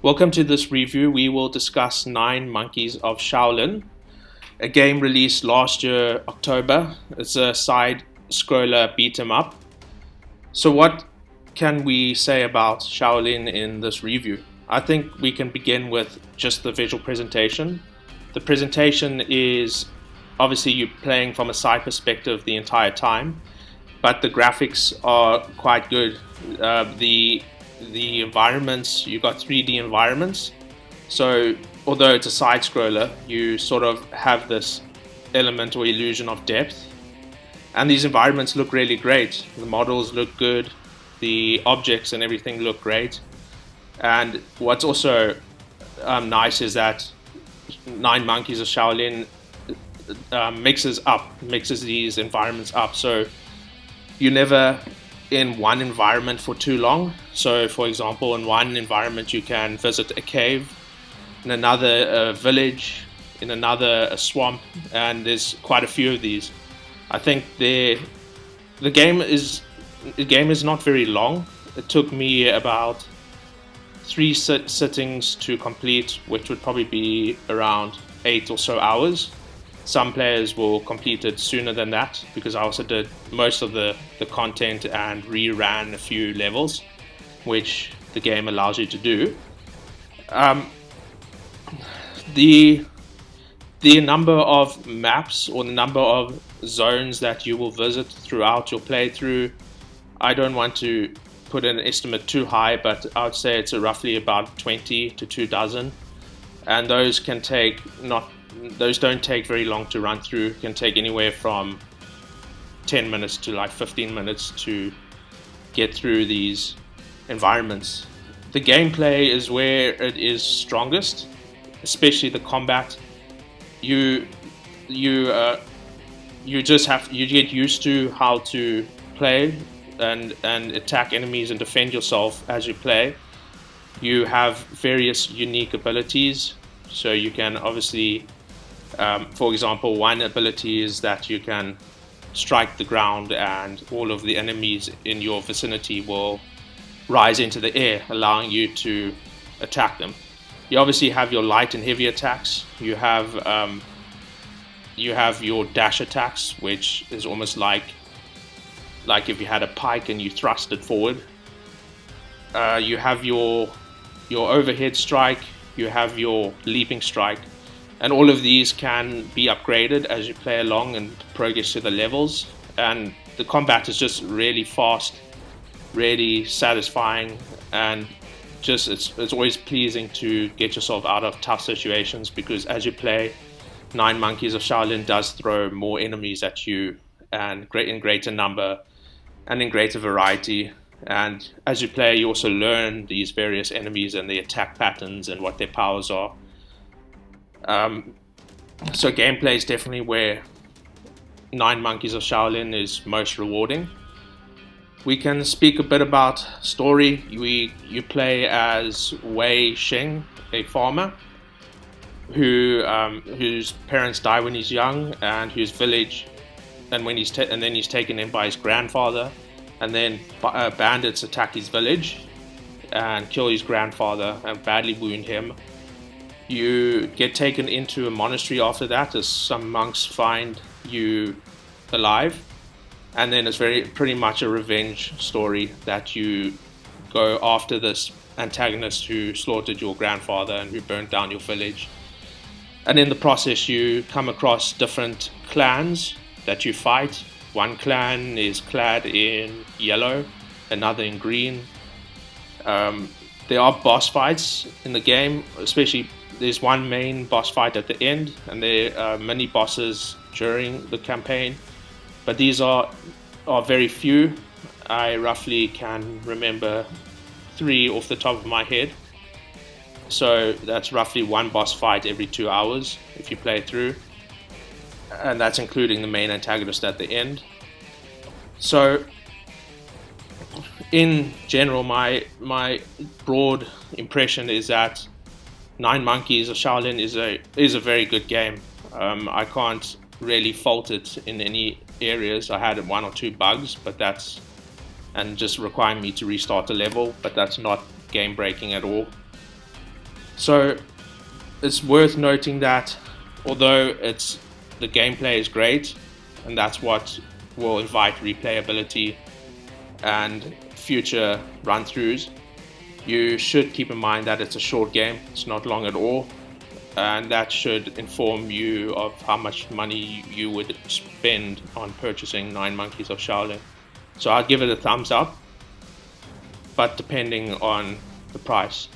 Welcome to this review. We will discuss Monkeys of Shaolin, a game released last year, October. It's a side-scroller beat-em-up. So what can we say about Shaolin in this review? I think we can begin with just the visual presentation. The presentation is obviously you're playing from a side perspective the entire time, but the graphics are quite good. The environments, you got 3D environments, so although it's a side scroller, you sort of have this element or illusion of depth, and these environments look really great. The models look good, the objects and everything look great. And what's also nice is that Monkeys of Shaolin mixes these environments up, so you never in one environment for too long. So for example, in one environment you can visit a cave, in another a village, in another a swamp, and there's quite a few of these. I think the game is not very long. It took me about 3 sittings to complete, which would probably be around 8 or so hours. Some players will complete it sooner than that, because I also did most of the content and reran a few levels, which the game allows you to do. The number of maps or the number of zones that you will visit throughout your playthrough, I don't want to put an estimate too high, but I would say it's roughly about 20 to 24, and those don't take very long to run through. It can take anywhere from 10 minutes to like 15 minutes to get through these environments. The gameplay is where it is strongest, especially the combat. You get used to how to play and attack enemies and defend yourself as you play. You have various unique abilities, so you can obviously for example, one ability is that you can strike the ground and all of the enemies in your vicinity will rise into the air, allowing you to attack them. You obviously have your light and heavy attacks. You have your dash attacks, which is almost like if you had a pike and you thrust it forward. You have your overhead strike. You have your leaping strike. And all of these can be upgraded as you play along and progress to the levels. And the combat is just really fast, really satisfying, and just it's always pleasing to get yourself out of tough situations, because as you play, Monkeys of Shaolin does throw more enemies at you, and in greater number and in greater variety. And as you play, you also learn these various enemies and the attack patterns and what their powers are. So gameplay is definitely where Monkeys of Shaolin is most rewarding. We can speak a bit about story. You play as Wei Sheng, a farmer whose parents die when he's young, and whose village, and then he's taken in by his grandfather, and then bandits attack his village and kill his grandfather and badly wound him. You get taken into a monastery after that, as some monks find you alive, and then it's pretty much a revenge story that you go after this antagonist who slaughtered your grandfather and who burnt down your village. And in the process you come across different clans that you fight. One clan is clad in yellow, another in green. There are boss fights in the game, especially there's one main boss fight at the end, and there are many bosses during the campaign, but these are very few. I roughly can remember 3 off the top of my head, so that's roughly one boss fight every 2 hours if you play through, and that's including the main antagonist at the end. So in general, my broad impression is that Monkeys of Shaolin is a very good game. I can't really fault it in any areas. I had 1 or 2 bugs, but and just requiring me to restart a level, but that's not game breaking at all. So it's worth noting that although the gameplay is great, and that's what will invite replayability and future run-throughs, you should keep in mind that it's a short game. It's not long at all, and that should inform you of how much money you would spend on purchasing 9 Monkeys of Shaolin. So I'd give it a thumbs up, but depending on the price.